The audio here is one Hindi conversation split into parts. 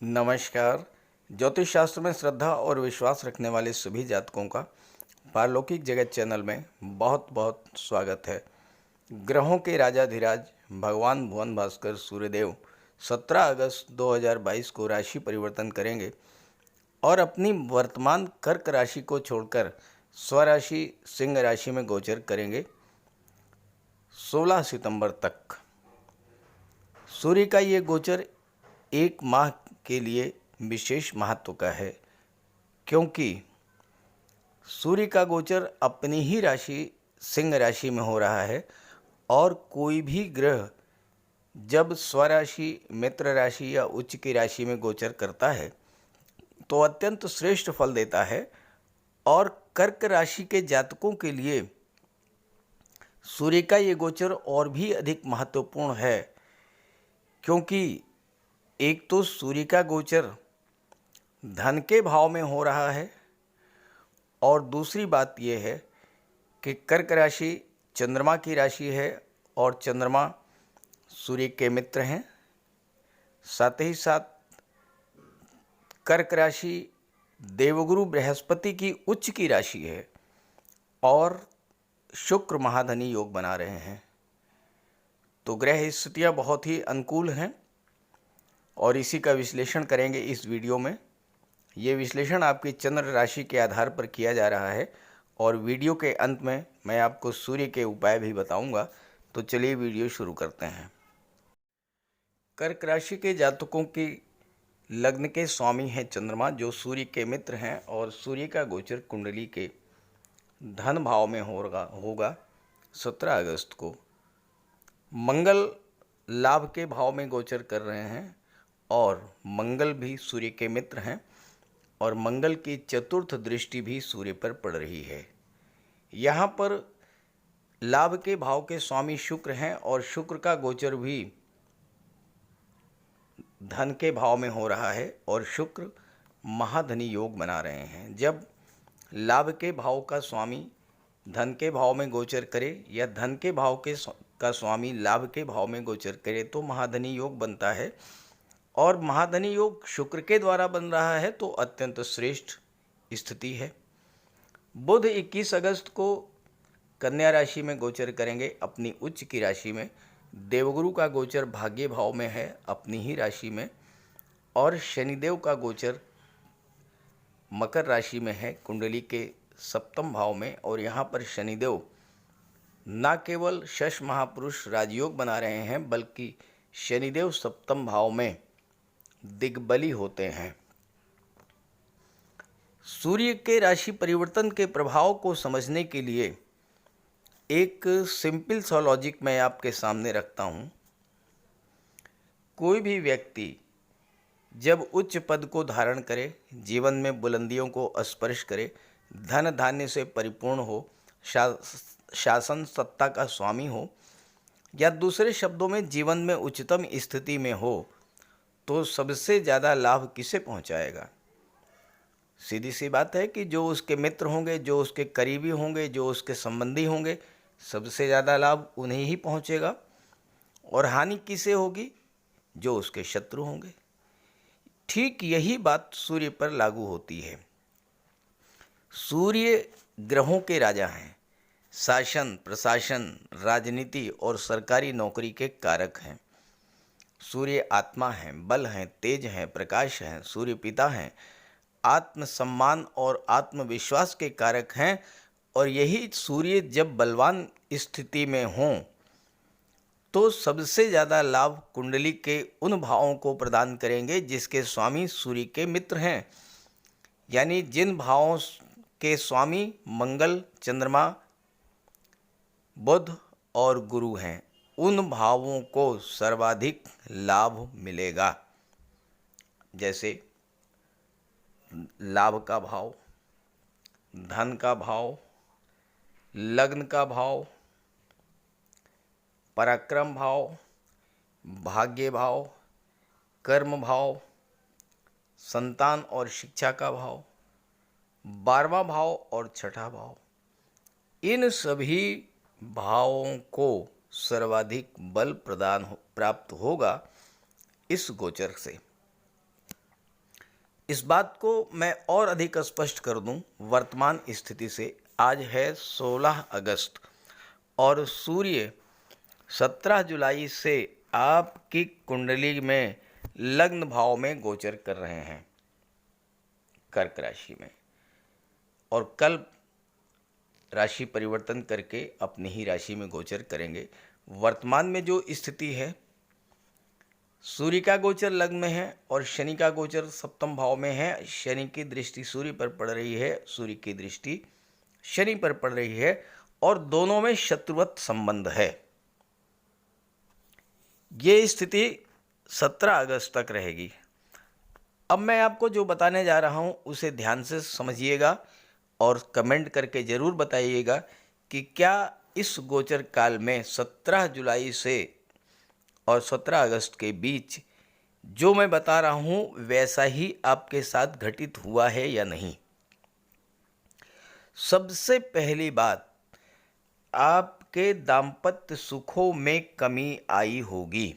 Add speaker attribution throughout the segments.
Speaker 1: नमस्कार। ज्योतिष शास्त्र में श्रद्धा और विश्वास रखने वाले सभी जातकों का पारलौकिक जगत चैनल में बहुत बहुत स्वागत है। ग्रहों के राजाधिराज भगवान भुवन भास्कर सूर्यदेव 17 अगस्त 2022 को राशि परिवर्तन करेंगे और अपनी वर्तमान कर्क राशि को छोड़कर स्वराशि सिंह राशि में गोचर करेंगे 16 सितंबर तक। सूर्य का ये गोचर एक माह के लिए विशेष महत्व का है, क्योंकि सूर्य का गोचर अपनी ही राशि सिंह राशि में हो रहा है और कोई भी ग्रह जब स्वराशि मित्र राशि या उच्च की राशि में गोचर करता है तो अत्यंत श्रेष्ठ फल देता है। और कर्क राशि के जातकों के लिए सूर्य का ये गोचर और भी अधिक महत्वपूर्ण है, क्योंकि एक तो सूर्य का गोचर धन के भाव में हो रहा है और दूसरी बात यह है कि कर्क राशि चंद्रमा की राशि है और चंद्रमा सूर्य के मित्र हैं। साथ ही साथ कर्क राशि देवगुरु बृहस्पति की उच्च की राशि है और शुक्र महाधनी योग बना रहे हैं। तो ग्रह स्थितियाँ बहुत ही अनुकूल हैं और इसी का विश्लेषण करेंगे इस वीडियो में। ये विश्लेषण आपकी चंद्र राशि के आधार पर किया जा रहा है और वीडियो के अंत में मैं आपको सूर्य के उपाय भी बताऊंगा। तो चलिए वीडियो शुरू करते हैं। कर्क राशि के जातकों की लग्न के स्वामी हैं चंद्रमा, जो सूर्य के मित्र हैं और सूर्य का गोचर कुंडली के धन भाव में होगा 17 अगस्त को। मंगल लाभ के भाव में गोचर कर रहे हैं और मंगल भी सूर्य के मित्र हैं और मंगल की चतुर्थ दृष्टि भी सूर्य पर पड़ रही है। यहाँ पर लाभ के भाव के स्वामी शुक्र हैं और शुक्र का गोचर भी धन के भाव में हो रहा है और शुक्र महाधनी योग बना रहे हैं। जब लाभ के भाव का स्वामी धन के भाव में गोचर करे या धन के भाव का स्वामी लाभ के भाव में गोचर करे तो महाधनी योग बनता है और महाधनी योग शुक्र के द्वारा बन रहा है तो अत्यंत श्रेष्ठ स्थिति है। बुध 21 अगस्त को कन्या राशि में गोचर करेंगे अपनी उच्च की राशि में। देवगुरु का गोचर भाग्य भाव में है अपनी ही राशि में और शनिदेव का गोचर मकर राशि में है कुंडली के सप्तम भाव में। और यहाँ पर शनिदेव न केवल शश महापुरुष राजयोग बना रहे हैं बल्कि शनिदेव सप्तम भाव में दिग्बली होते हैं। सूर्य के राशि परिवर्तन के प्रभाव को समझने के लिए एक सिंपल सा लॉजिक मैं आपके सामने रखता हूँ। कोई भी व्यक्ति जब उच्च पद को धारण करे, जीवन में बुलंदियों को स्पर्श करे, धन धान्य से परिपूर्ण हो, शासन सत्ता का स्वामी हो या दूसरे शब्दों में जीवन में उच्चतम स्थिति में हो, तो सबसे ज़्यादा लाभ किसे पहुंचाएगा? सीधी सी बात है कि जो उसके मित्र होंगे, जो उसके करीबी होंगे, जो उसके संबंधी होंगे, सबसे ज़्यादा लाभ उन्हें ही पहुंचेगा। और हानि किसे होगी? जो उसके शत्रु होंगे। ठीक यही बात सूर्य पर लागू होती है। सूर्य ग्रहों के राजा हैं, शासन प्रशासन राजनीति और सरकारी नौकरी के कारक हैं। सूर्य आत्मा हैं, बल हैं, तेज हैं, प्रकाश हैं। सूर्य पिता हैं, आत्मसम्मान और आत्मविश्वास के कारक हैं। और यही सूर्य जब बलवान स्थिति में हों तो सबसे ज़्यादा लाभ कुंडली के उन भावों को प्रदान करेंगे जिसके स्वामी सूर्य के मित्र हैं। यानी जिन भावों के स्वामी मंगल, चंद्रमा, बुध और गुरु हैं, उन भावों को सर्वाधिक लाभ मिलेगा। जैसे लाभ का भाव, धन का भाव, लग्न का भाव, पराक्रम भाव, भाग्य भाव, कर्म भाव, संतान और शिक्षा का भाव, 12वां भाव और छठा भाव, इन सभी भावों को सर्वाधिक बल प्राप्त होगा इस गोचर से। इस बात को मैं और अधिक स्पष्ट कर दूं, वर्तमान स्थिति से आज है 16 अगस्त और सूर्य 17 जुलाई से आपकी कुंडली में लग्न भाव में गोचर कर रहे हैं, कर्क राशि में, और कल राशि परिवर्तन करके अपनी ही राशि में गोचर करेंगे। वर्तमान में जो स्थिति है, सूर्य का गोचर लग्न में है और शनि का गोचर सप्तम भाव में है। शनि की दृष्टि सूर्य पर पड़ रही है, सूर्य की दृष्टि शनि पर पड़ रही है और दोनों में शत्रुवत संबंध है। ये स्थिति 17 अगस्त तक रहेगी। अब मैं आपको जो बताने जा रहा हूँ उसे ध्यान से समझिएगा और कमेंट करके ज़रूर बताइएगा कि क्या इस गोचर काल में 17 जुलाई से और 17 अगस्त के बीच जो मैं बता रहा हूँ वैसा ही आपके साथ घटित हुआ है या नहीं। सबसे पहली बात, आपके दाम्पत्य सुखों में कमी आई होगी।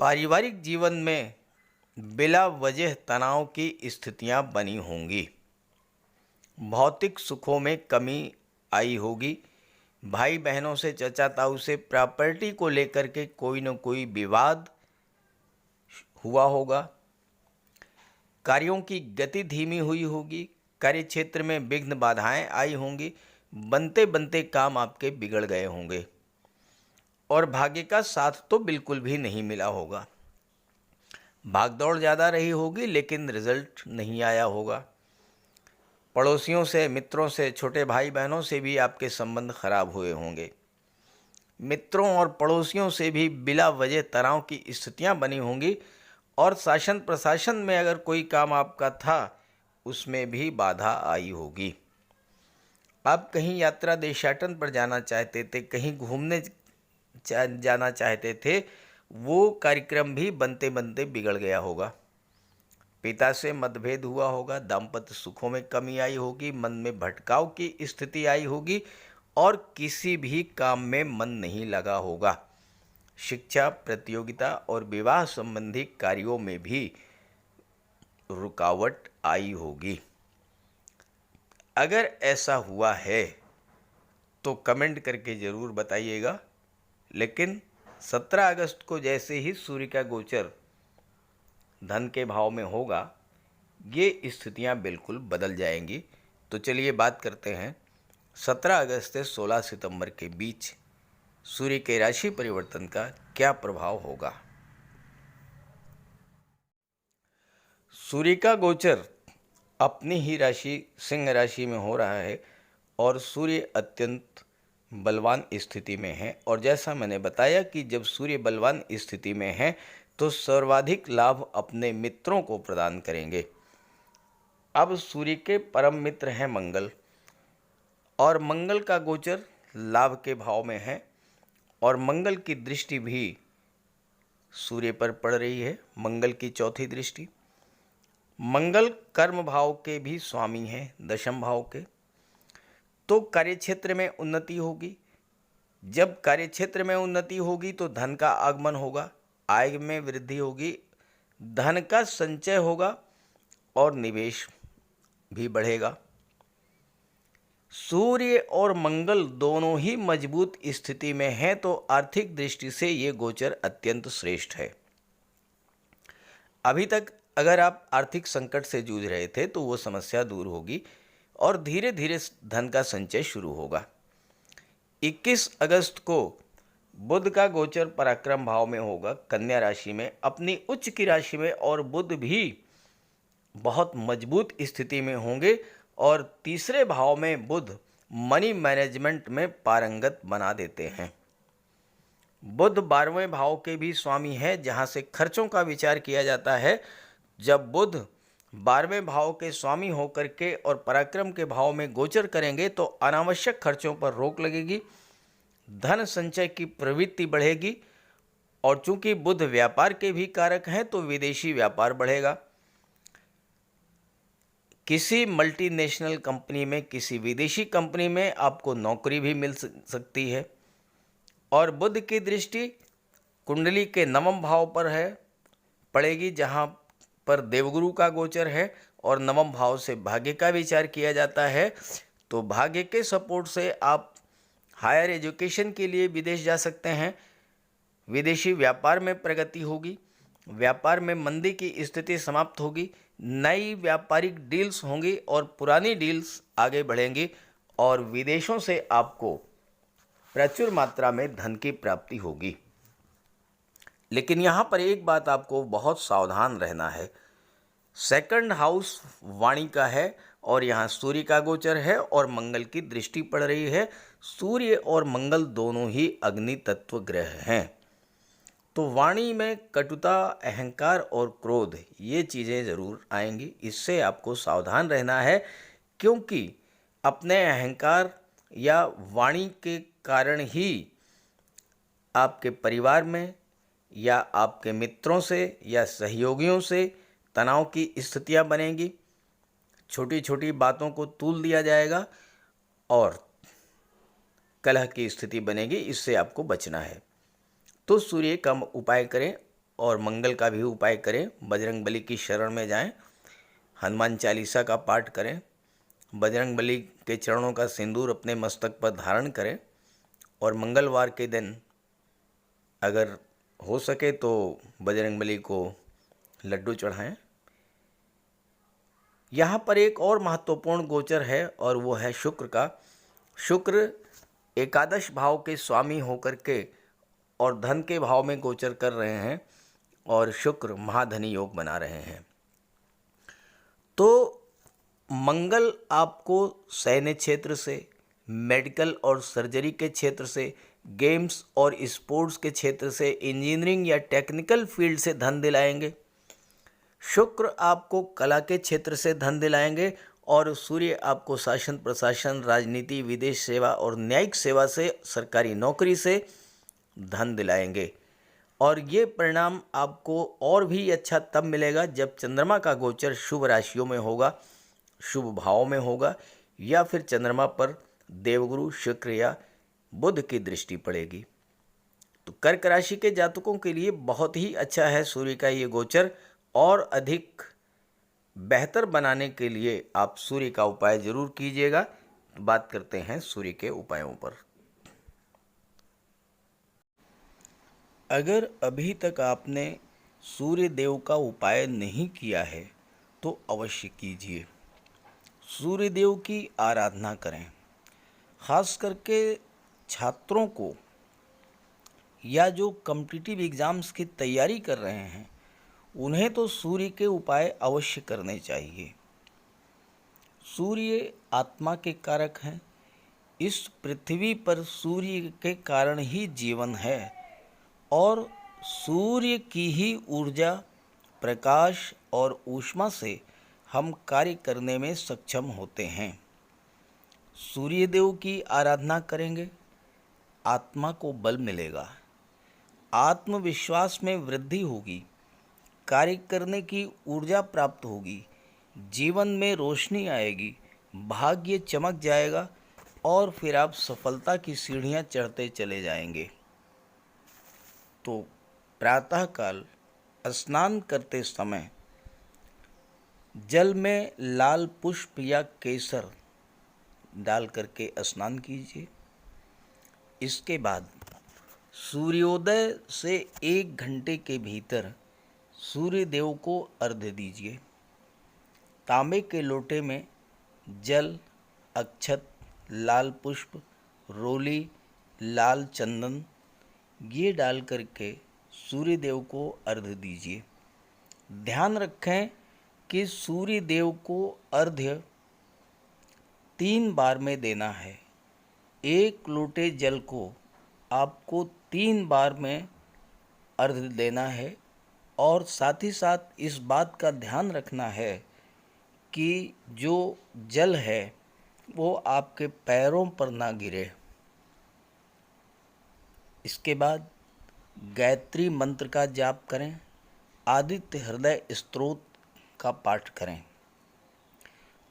Speaker 1: पारिवारिक जीवन में बिला वजह तनाव की स्थितियां बनी होंगी। भौतिक सुखों में कमी आई होगी। भाई बहनों से, चाचा ताऊ से प्रॉपर्टी को लेकर के कोई न कोई विवाद हुआ होगा। कार्यों की गति धीमी हुई होगी। कार्य क्षेत्र में विघ्न बाधाएं आई होंगी। बनते बनते काम आपके बिगड़ गए होंगे और भाग्य का साथ तो बिल्कुल भी नहीं मिला होगा। भागदौड़ ज़्यादा रही होगी लेकिन रिजल्ट नहीं आया होगा। पड़ोसियों से, मित्रों से, छोटे भाई बहनों से भी आपके संबंध खराब हुए होंगे। मित्रों और पड़ोसियों से भी बिला वजह तनाव की स्थितियां बनी होंगी और शासन प्रशासन में अगर कोई काम आपका था उसमें भी बाधा आई होगी। आप कहीं यात्रा देशाटन पर जाना चाहते थे, कहीं घूमने जाना चाहते थे, वो कार्यक्रम भी बनते बनते बिगड़ गया होगा। पिता से मतभेद हुआ होगा। दाम्पत्य सुखों में कमी आई होगी। मन में भटकाव की स्थिति आई होगी और किसी भी काम में मन नहीं लगा होगा। शिक्षा, प्रतियोगिता और विवाह संबंधी कार्यों में भी रुकावट आई होगी। अगर ऐसा हुआ है तो कमेंट करके ज़रूर बताइएगा। लेकिन 17 अगस्त को जैसे ही सूर्य का गोचर धन के भाव में होगा, ये स्थितियां बिल्कुल बदल जाएंगी। तो चलिए बात करते हैं 17 अगस्त से 16 सितंबर के बीच सूर्य के राशि परिवर्तन का क्या प्रभाव होगा। सूर्य का गोचर अपनी ही राशि सिंह राशि में हो रहा है और सूर्य अत्यंत बलवान स्थिति में है। और जैसा मैंने बताया कि जब सूर्य बलवान स्थिति में है तो सर्वाधिक लाभ अपने मित्रों को प्रदान करेंगे। अब सूर्य के परम मित्र हैं मंगल और मंगल का गोचर लाभ के भाव में है और मंगल की दृष्टि भी सूर्य पर पड़ रही है। मंगल की चौथी दृष्टि। मंगल कर्म भाव के भी स्वामी हैं, दशम भाव के। तो कार्यक्षेत्र में उन्नति होगी। जब कार्यक्षेत्र में उन्नति होगी तो धन का आगमन होगा, आय में वृद्धि होगी, धन का संचय होगा और निवेश भी बढ़ेगा। सूर्य और मंगल दोनों ही मजबूत स्थिति में हैं तो आर्थिक दृष्टि से ये गोचर अत्यंत श्रेष्ठ है। अभी तक अगर आप आर्थिक संकट से जूझ रहे थे तो वो समस्या दूर होगी और धीरे धीरे धन का संचय शुरू होगा। 21 अगस्त को बुध का गोचर पराक्रम भाव में होगा, कन्या राशि में, अपनी उच्च की राशि में, और बुध भी बहुत मजबूत स्थिति में होंगे और तीसरे भाव में बुध मनी मैनेजमेंट में पारंगत बना देते हैं। बुध 12वें भाव के भी स्वामी है जहां से खर्चों का विचार किया जाता है। जब बुध 12वें भाव के स्वामी होकर के और पराक्रम के भाव में गोचर करेंगे तो अनावश्यक खर्चों पर रोक लगेगी, धन संचय की प्रवृत्ति बढ़ेगी और चूंकि बुध व्यापार के भी कारक हैं तो विदेशी व्यापार बढ़ेगा। किसी मल्टीनेशनल कंपनी में, किसी विदेशी कंपनी में आपको नौकरी भी मिल सकती है। और बुध की दृष्टि कुंडली के 9वें भाव पर है पड़ेगी, जहाँ पर देवगुरु का गोचर है और नवम भाव से भाग्य का विचार किया जाता है। तो भाग्य के सपोर्ट से आप हायर एजुकेशन के लिए विदेश जा सकते हैं। विदेशी व्यापार में प्रगति होगी, व्यापार में मंदी की स्थिति समाप्त होगी, नई व्यापारिक डील्स होंगी और पुरानी डील्स आगे बढ़ेंगी और विदेशों से आपको प्रचुर मात्रा में धन की प्राप्ति होगी। लेकिन यहाँ पर एक बात आपको बहुत सावधान रहना है। सेकंड हाउस वाणी का है और यहाँ सूर्य का गोचर है और मंगल की दृष्टि पड़ रही है। सूर्य और मंगल दोनों ही अग्नि तत्व ग्रह हैं। तो वाणी में कटुता, अहंकार और क्रोध ये चीज़ें ज़रूर आएंगी। इससे आपको सावधान रहना है, क्योंकि अपने अहंकार या वाणी के कारण ही आपके परिवार में या आपके मित्रों से या सहयोगियों से तनाव की स्थितियां बनेंगी। छोटी छोटी बातों को तूल दिया जाएगा और कलह की स्थिति बनेगी। इससे आपको बचना है। तो सूर्य का उपाय करें और मंगल का भी उपाय करें। बजरंगबली की शरण में जाएं, हनुमान चालीसा का पाठ करें, बजरंगबली के चरणों का सिंदूर अपने मस्तक पर धारण करें और मंगलवार के दिन अगर हो सके तो बजरंगबली को लड्डू चढ़ाएं। यहाँ पर एक और महत्वपूर्ण गोचर है और वो है शुक्र का। शुक्र एकादश भाव के स्वामी होकर के और धन के भाव में गोचर कर रहे हैं और शुक्र महाधनी योग बना रहे हैं। तो मंगल आपको सैन्य क्षेत्र से, मेडिकल और सर्जरी के क्षेत्र से, गेम्स और स्पोर्ट्स के क्षेत्र से, इंजीनियरिंग या टेक्निकल फील्ड से धन दिलाएंगे। शुक्र आपको कला के क्षेत्र से धन दिलाएंगे और सूर्य आपको शासन प्रशासन, राजनीति, विदेश सेवा और न्यायिक सेवा से, सरकारी नौकरी से धन दिलाएंगे। और ये परिणाम आपको और भी अच्छा तब मिलेगा जब चंद्रमा का गोचर शुभ राशियों में होगा, शुभ भावों में होगा, या फिर चंद्रमा पर देवगुरु शुक्र या बुध की दृष्टि पड़ेगी। तो कर्क राशि के जातकों के लिए बहुत ही अच्छा है सूर्य का ये गोचर। और अधिक बेहतर बनाने के लिए आप सूर्य का उपाय जरूर कीजिएगा। बात करते हैं सूर्य के उपायों पर। अगर अभी तक आपने सूर्य देव का उपाय नहीं किया है तो अवश्य कीजिए। सूर्य देव की आराधना करें। खास करके छात्रों को या जो कॉम्पिटिटिव एग्ज़ाम्स की तैयारी कर रहे हैं उन्हें तो सूर्य के उपाय अवश्य करने चाहिए। सूर्य आत्मा के कारक हैं। इस पृथ्वी पर सूर्य के कारण ही जीवन है और सूर्य की ही ऊर्जा, प्रकाश और ऊष्मा से हम कार्य करने में सक्षम होते हैं। सूर्य देव की आराधना करेंगे, आत्मा को बल मिलेगा, आत्मविश्वास में वृद्धि होगी, कार्य करने की ऊर्जा प्राप्त होगी, जीवन में रोशनी आएगी, भाग्य चमक जाएगा और फिर आप सफलता की सीढ़ियां चढ़ते चले जाएंगे। तो प्रातःकाल स्नान करते समय जल में लाल पुष्प या केसर डाल करके स्नान कीजिए। इसके बाद सूर्योदय से 1 घंटे के भीतर सूर्य देव को अर्घ्य दीजिए। तांबे के लोटे में जल, अक्षत, लाल पुष्प, रोली, लाल चंदन ये डाल करके सूर्य देव को अर्घ्य दीजिए। ध्यान रखें कि सूर्य देव को अर्घ्य 3 बार में देना है। 1 लोटे जल को आपको 3 बार में अर्घ्य देना है और साथ ही साथ इस बात का ध्यान रखना है कि जो जल है वो आपके पैरों पर ना गिरे। इसके बाद गायत्री मंत्र का जाप करें, आदित्य हृदय स्तोत्र का पाठ करें।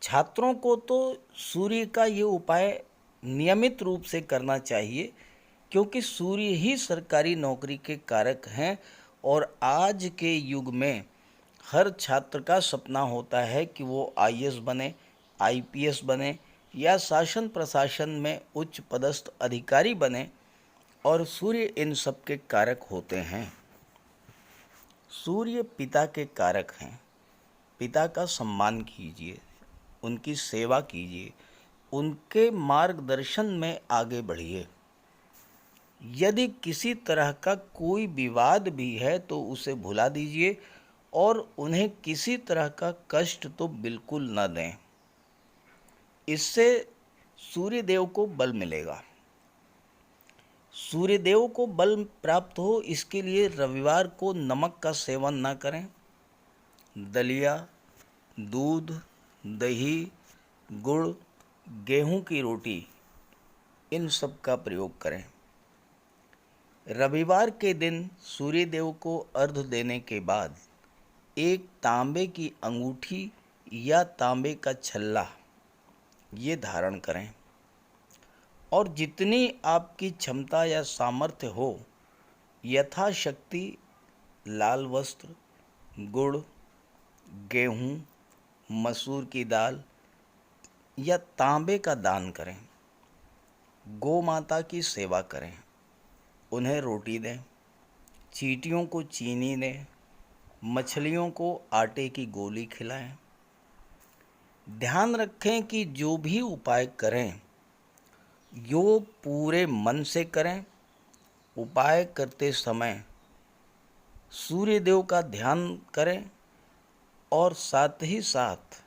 Speaker 1: छात्रों को तो सूर्य का ये उपाय नियमित रूप से करना चाहिए, क्योंकि सूर्य ही सरकारी नौकरी के कारक हैं और आज के युग में हर छात्र का सपना होता है कि वो आईएएस बने, आईपीएस बने या शासन प्रशासन में उच्च पदस्थ अधिकारी बने। और सूर्य इन सब के कारक होते हैं। सूर्य पिता के कारक हैं। पिता का सम्मान कीजिए, उनकी सेवा कीजिए, उनके मार्गदर्शन में आगे बढ़िए। यदि किसी तरह का कोई विवाद भी है तो उसे भुला दीजिए और उन्हें किसी तरह का कष्ट तो बिल्कुल न दें। इससे सूर्यदेव को बल मिलेगा। सूर्यदेव को बल प्राप्त हो इसके लिए रविवार को नमक का सेवन न करें। दलिया, दूध, दही, गुड़, गेहूं की रोटी, इन सब का प्रयोग करें। रविवार के दिन सूर्यदेव को अर्घ्य देने के बाद एक तांबे की अंगूठी या तांबे का छल्ला ये धारण करें और जितनी आपकी क्षमता या सामर्थ्य हो यथाशक्ति लाल वस्त्र, गुड़, गेहूं, मसूर की दाल या तांबे का दान करें। गौ माता की सेवा करें, उन्हें रोटी दें, चींटियों को चीनी दें, मछलियों को आटे की गोली खिलाएं। ध्यान रखें कि जो भी उपाय करें यो पूरे मन से करें। उपाय करते समय सूर्यदेव का ध्यान करें और साथ ही साथ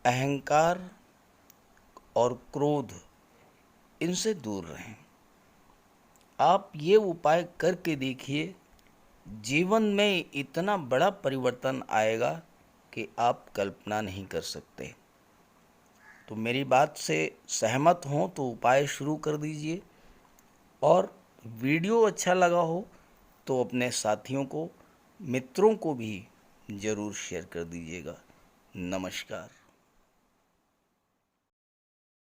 Speaker 1: अहंकार और क्रोध इनसे दूर रहें। आप ये उपाय करके देखिए, जीवन में इतना बड़ा परिवर्तन आएगा कि आप कल्पना नहीं कर सकते। तो मेरी बात से सहमत हों तो उपाय शुरू कर दीजिए और वीडियो अच्छा लगा हो तो अपने साथियों को, मित्रों को भी ज़रूर शेयर कर दीजिएगा। नमस्कार।